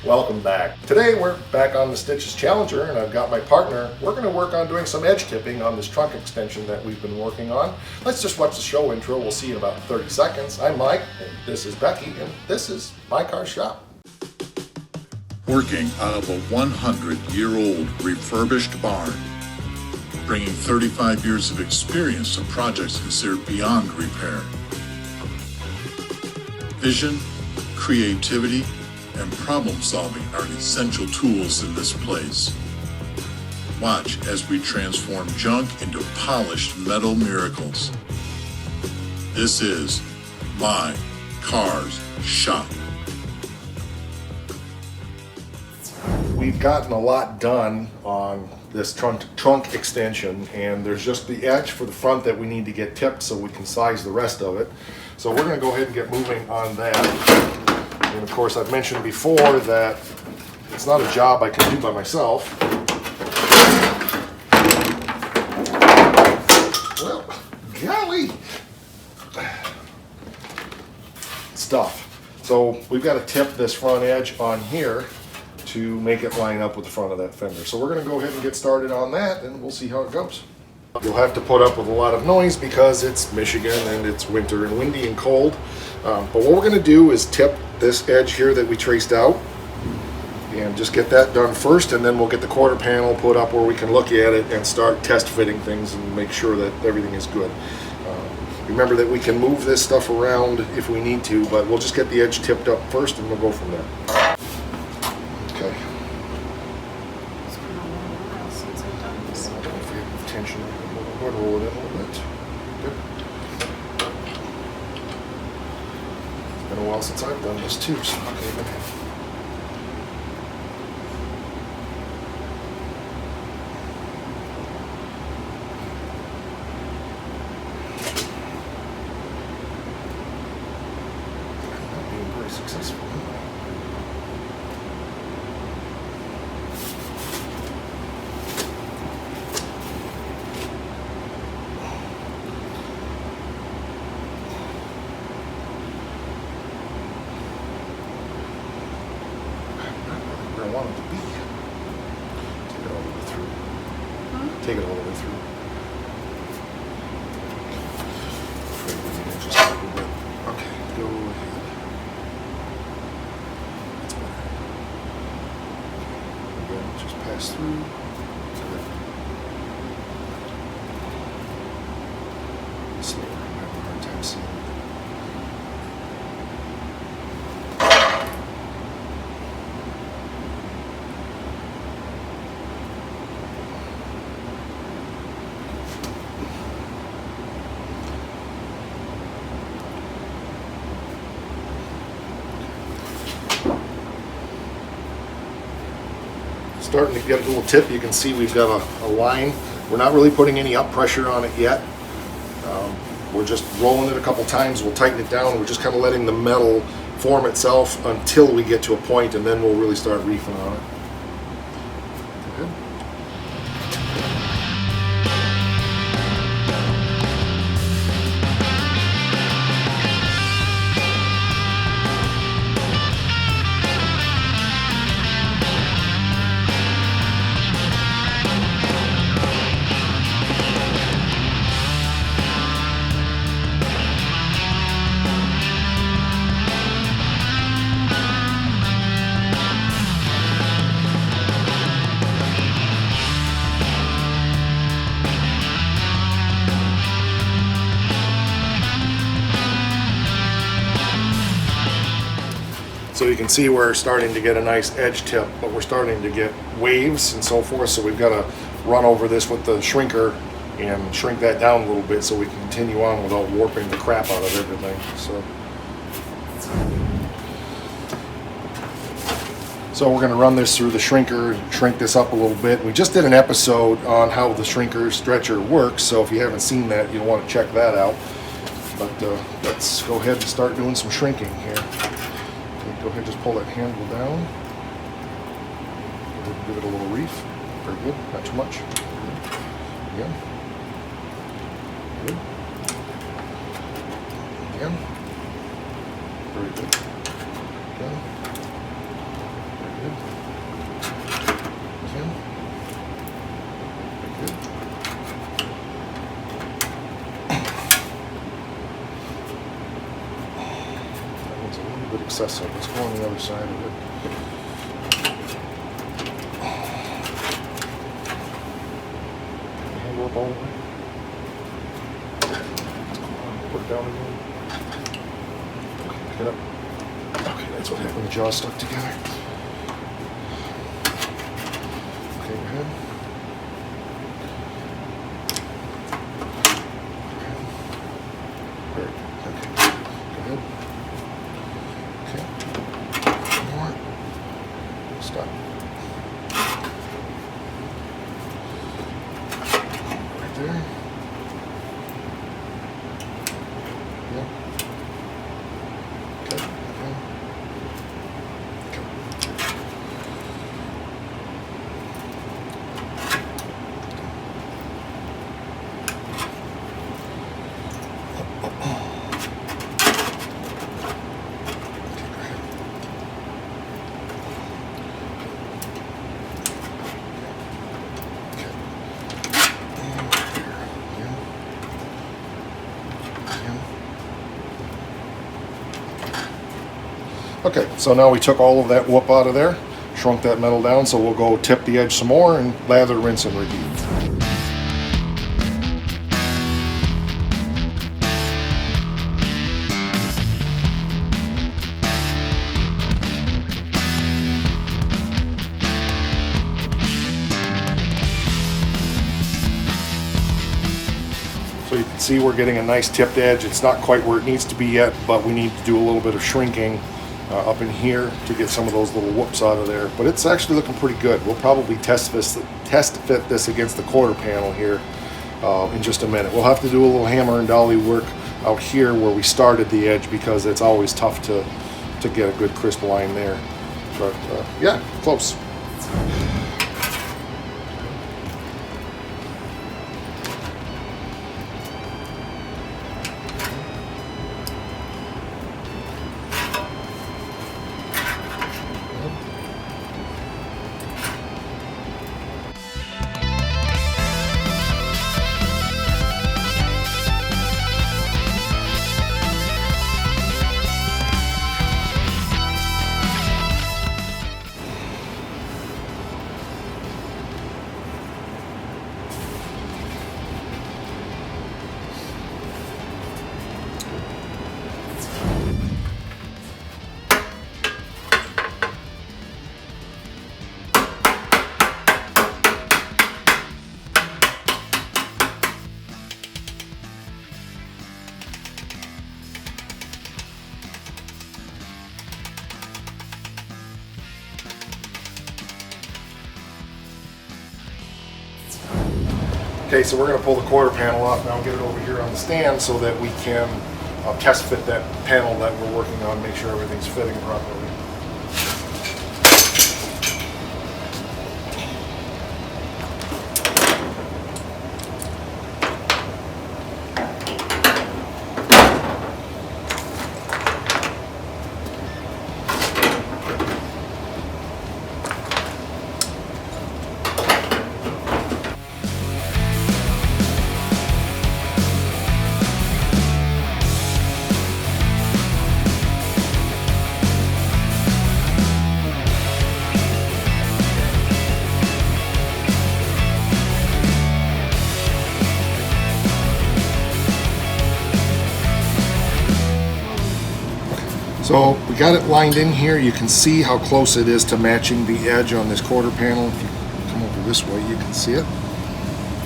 Welcome back. Today we're back on the Stitches Challenger and I've got my partner. We're going to work on doing some edge tipping on this trunk extension that we've been working on. Let's just watch the show intro. We'll see you in about 30 seconds. I'm Mike, and this is Becky, and this is My Car Shop. Working out of a 100-year-old refurbished barn, bringing 35 years of experience to projects considered beyond repair. Vision, creativity, and problem solving are essential tools in this place. Watch as we transform junk into polished metal miracles. This is My Car's Shop. We've gotten a lot done on this trunk extension, and there's just the edge for the front that we need to get tipped so we can size the rest of it. So we're going to go ahead and get moving on that. And of course, I've mentioned before that it's not a job I can do by myself. Well, golly. Stuff. So we've got to tip this front edge on here to make it line up with the front of that fender. So we're going to go ahead and get started on that, and we'll see how it goes. You'll have to put up with a lot of noise because it's Michigan and it's winter and windy and cold. But what we're going to do is tip this edge here that we traced out and just get that done first, and then we'll get the quarter panel put up where we can look at it and start test fitting things and make sure that everything is good. Remember that we can move this stuff around if we need to, but we'll just get the edge tipped up first and we'll go from there. Okay. It's been a while since I've done this. I don't know if we have tension. We'll roll it in a little bit. Good. It's been a while since I've done this too, so okay. Not being very successful. I want it to be. Take it all the way through. Take it all the way through. Afraid we need it just a little bit. Okay, go ahead. That's better. Again, just pass through. Slower. I'm having a hard time seeing it. Starting to get a little tip. You can see we've got a line. We're not really putting any up pressure on it yet. We're just rolling it a couple times. We'll tighten it down. We're just kind of letting the metal form itself until we get to a point, and then we'll really start reefing on it. Good. So you can see we're starting to get a nice edge tip, but we're starting to get waves and so forth. So we've got to run over this with the shrinker and shrink that down a little bit so we can continue on without warping the crap out of everything. So we're going to run this through the shrinker, shrink this up a little bit. We just did an episode on how the shrinker stretcher works, so if you haven't seen that, you'll want to check that out. But let's go ahead and start doing some shrinking here. Go ahead and just pull that handle down. Give it a little reef. Very good, not too much. Again. Good. Again. Very good. Again. Very good. bit excessive. Let's go on the other side of it. Handle up all the way. Put it down again. Pick it up. Okay, that's what happened. The jaws stuck together. Okay, go ahead. Very good. Okay. Go ahead. Okay. One more. Stop. Right there. Yeah. Okay. Okay. Okay. Okay, so now we took all of that whoop out of there, shrunk that metal down, so we'll go tip the edge some more and lather, rinse, and repeat. So you can see we're getting a nice tipped edge. It's not quite where it needs to be yet, but we need to do a little bit of shrinking up in here to get some of those little whoops out of there. But it's actually looking pretty good. We'll probably test fit this against the quarter panel here in just a minute. We'll have to do a little hammer and dolly work out here where we started the edge because it's always tough to get a good crisp line there. But yeah, close. Okay, so we're going to pull the quarter panel off now and get it over here on the stand so that we can test fit that panel that we're working on, make sure everything's fitting properly. So we got it lined in here. You can see how close it is to matching the edge on this quarter panel. If you come over this way, you can see it.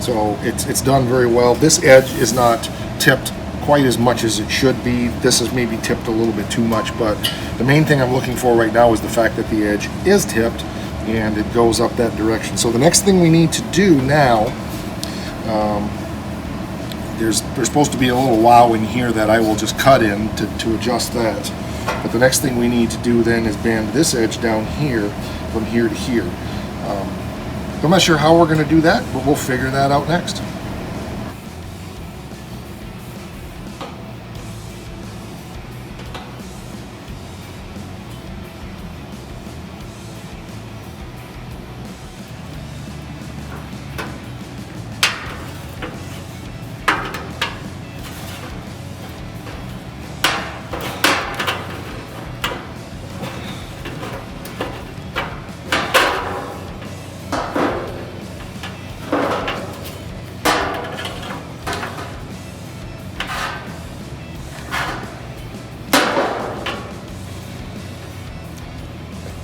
So it's done very well. This edge is not tipped quite as much as it should be. This is maybe tipped a little bit too much, but the main thing I'm looking for right now is the fact that the edge is tipped and it goes up that direction. So the next thing we need to do now, there's supposed to be a little wow in here that I will just cut in to adjust that. But the next thing we need to do then is band this edge down here from here to here. I'm not sure how we're going to do that, but we'll figure that out next.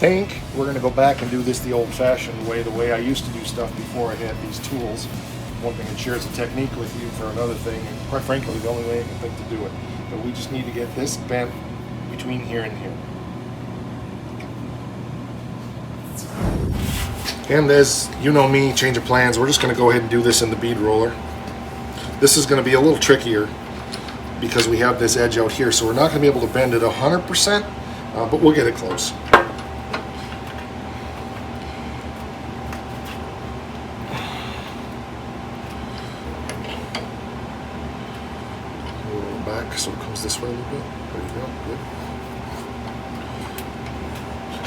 think we're going to go back and do this the old-fashioned way, the way I used to do stuff before I had these tools. One thing, it shares a technique with you for another thing, and quite frankly, the only way I can think to do it. But we just need to get this bent between here and here. And as you know me, change of plans, we're just going to go ahead and do this in the bead roller. This is going to be a little trickier because we have this edge out here, so we're not going to be able to bend it 100%, but we'll get it close. Back so it comes this way a little bit. There you go.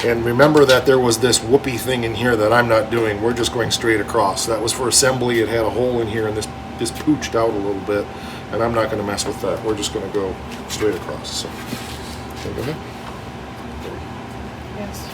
Good. And remember that there was this whoopee thing in here that I'm not doing. We're just going straight across. That was for assembly. It had a hole in here and this pooched out a little bit, and I'm not going to mess with that. We're just going to go straight across. So, okay, go ahead. Yes.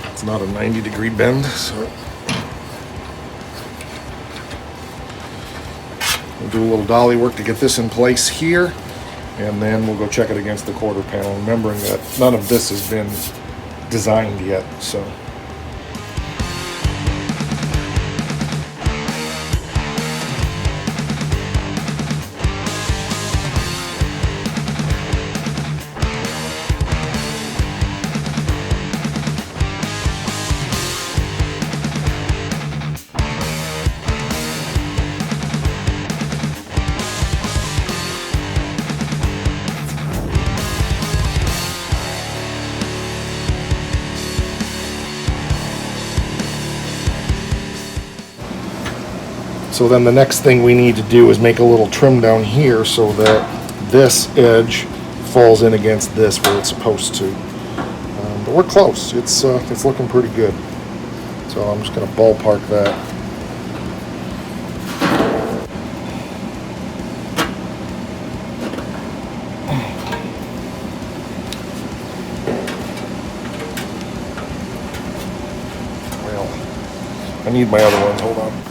It's not a 90-degree bend, so we'll do a little dolly work to get this in place here, and then we'll go check it against the quarter panel, remembering that none of this has been designed yet, so. So then the next thing we need to do is make a little trim down here so that this edge falls in against this where it's supposed to. But we're close. It's looking pretty good. So I'm just going to ballpark that. Well, I need my other ones. Hold on.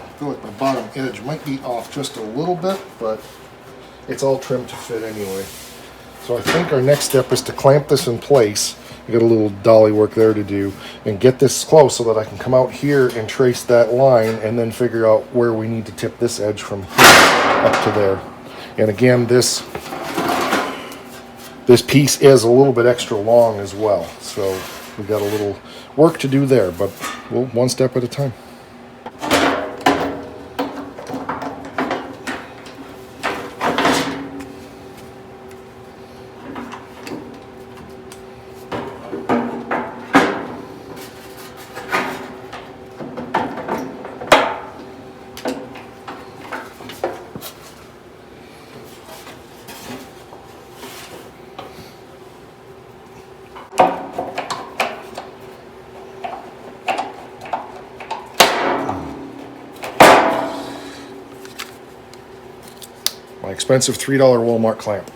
I feel like my bottom edge might be off just a little bit, but it's all trimmed to fit anyway. So I think our next step is to clamp this in place. We got a little dolly work there to do, and get this close so that I can come out here and trace that line and then figure out where we need to tip this edge from here up to there. And again, this piece is a little bit extra long as well. So we got a little work to do there, but we'll one step at a time. My expensive $3 Walmart clamp.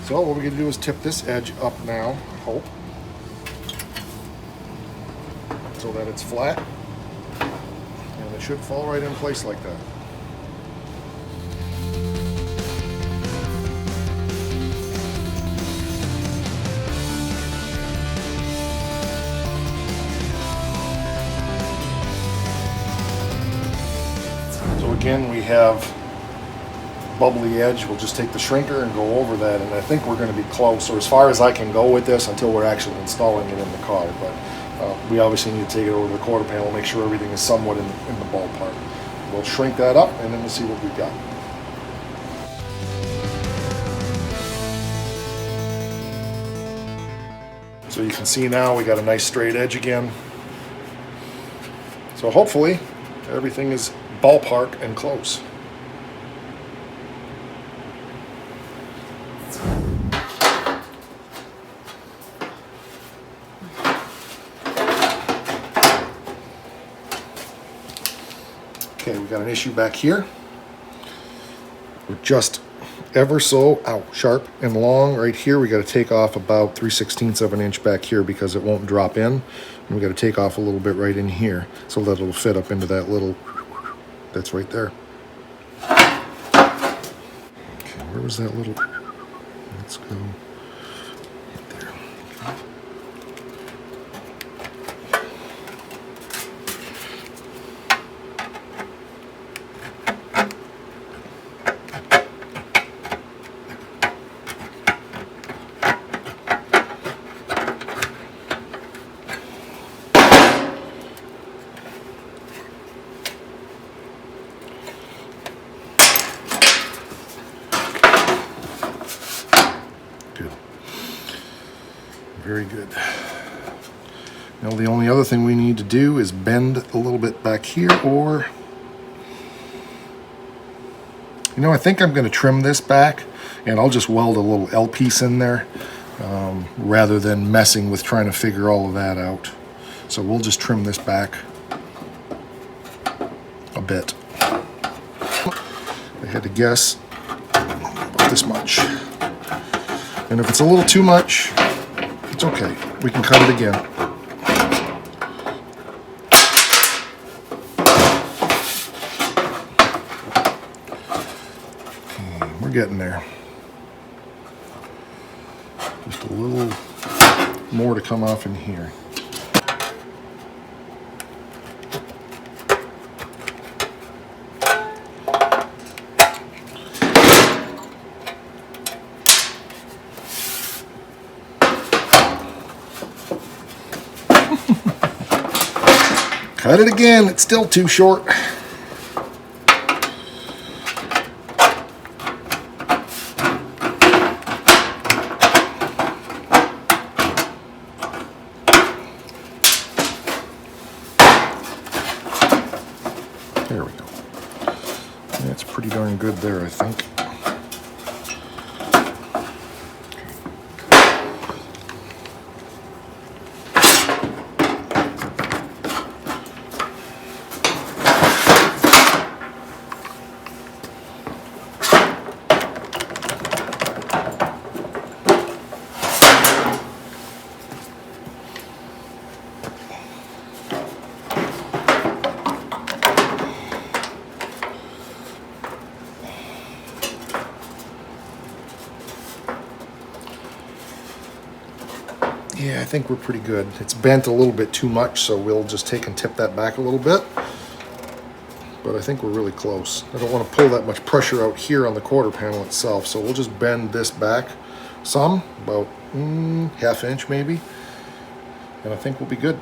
So what we're going to do is tip this edge up now, I hope, so that it's flat, and it should fall right in place like that. So again, we have bubbly edge. We'll just take the shrinker and go over that, and I think we're going to be close, or as far as I can go with this until we're actually installing it in the car. But we obviously need to take it over to the quarter panel, make sure everything is somewhat in the ballpark. We'll shrink that up, and then we'll see what we've got. So you can see now we got a nice straight edge again. So hopefully everything is ballpark and close. Okay, we got an issue back here. We're just ever so sharp and long right here. We got to take off about 3/16 of an inch back here because it won't drop in. And we got to take off a little bit right in here so that it'll fit up into that little, that's right there. Okay, where was that little, let's go right there. Good. Very good. Now the only other thing we need to do is bend a little bit back here, or, you know, I think I'm going to trim this back and I'll just weld a little L piece in there rather than messing with trying to figure all of that out. So we'll just trim this back a bit. I had to guess about this much. And if it's a little too much, it's okay. We can cut it again. Okay, we're getting there. Just a little more to come off in here. Cut it again, it's still too short. There we go. That's pretty darn good there, I think. Yeah, I think we're pretty good. It's bent a little bit too much, so we'll just take and tip that back a little bit. But I think we're really close. I don't want to pull that much pressure out here on the quarter panel itself, so we'll just bend this back some, about ½ inch maybe, and I think we'll be good.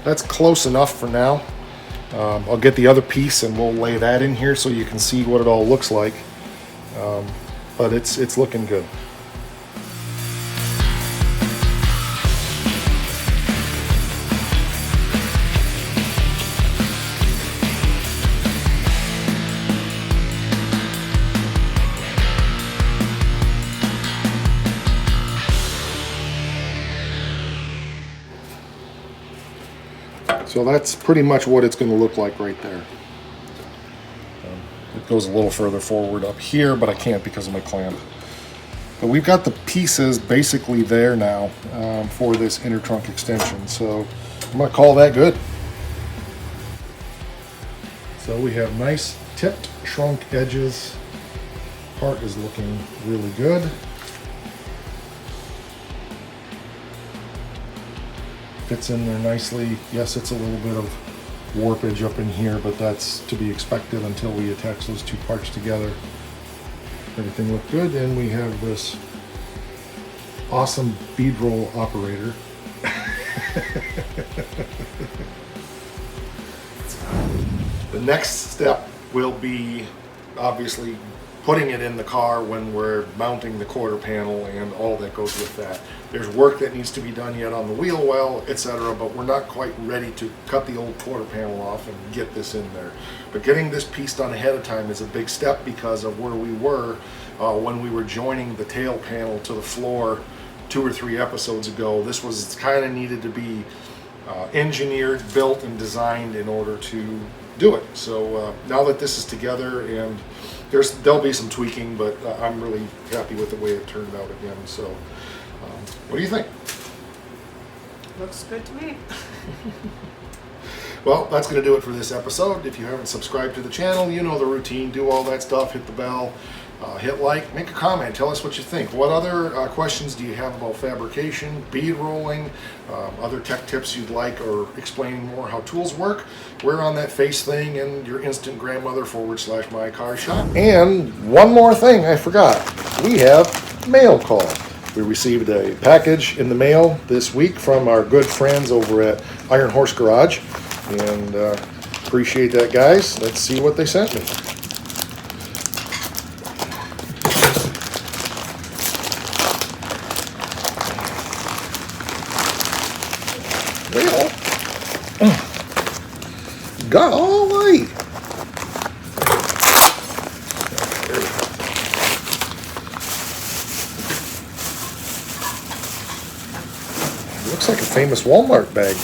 That's close enough for now. I'll get the other piece and we'll lay that in here so you can see what it all looks like. But it's looking good. So that's pretty much what it's going to look like right there. It goes a little further forward up here, but I can't because of my clamp. But we've got the pieces basically there now for this inner trunk extension. So I'm going to call that good. So we have nice tipped shrunk edges. Part is looking really good. Fits in there nicely. Yes, it's a little bit of warpage up in here, but that's to be expected until we attach those two parts together. Everything looked good, and we have this awesome bead roll operator. The next step will be obviously putting it in the car when we're mounting the quarter panel and all that goes with that. There's work that needs to be done yet on the wheel well, etc., but we're not quite ready to cut the old quarter panel off and get this in there. But getting this piece done ahead of time is a big step because of where we were when we were joining the tail panel to the floor 2 or 3 episodes ago. This was kind of needed to be engineered, built, and designed in order to do it. So now that this is together, and there'll be some tweaking, but I'm really happy with the way it turned out again. So what do you think? Looks good to me. Well, that's going to do it for this episode. If you haven't subscribed to the channel, you know the routine. Do all that stuff, hit the bell, hit like, make a comment, tell us what you think. What other questions do you have about fabrication, bead rolling, other tech tips you'd like, or explaining more how tools work? We're on that face thing and your instant grandmother / my car shop. And one more thing I forgot. We have mail call. We received a package in the mail this week from our good friends over at Iron Horse Garage. And appreciate that, guys. Let's see what they sent me. Well, golly. Looks like a famous Walmart bag.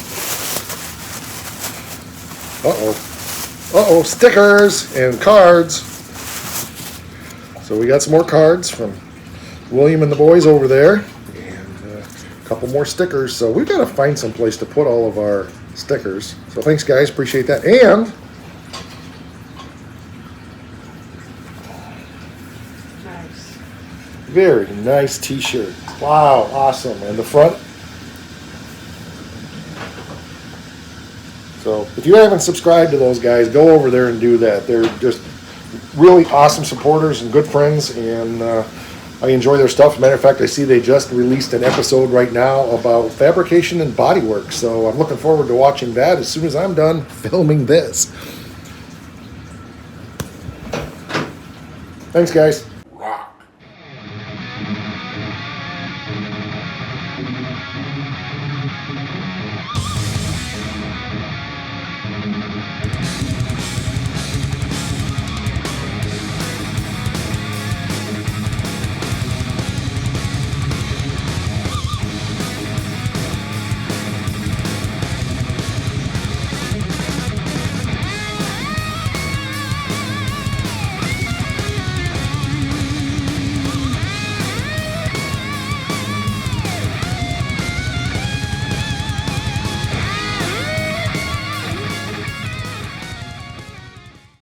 Uh-oh, stickers and cards. So we got some more cards from William and the boys over there, and a couple more stickers. So we've got to find some place to put all of our stickers. So thanks, guys, appreciate that. And Nice. very nice t-shirt. Wow, awesome. And the front. So if you haven't subscribed to those guys, go over there and do that. They're just really awesome supporters and good friends, and I enjoy their stuff. As a matter of fact, I see they just released an episode right now about fabrication and bodywork, so I'm looking forward to watching that as soon as I'm done filming this. Thanks, guys.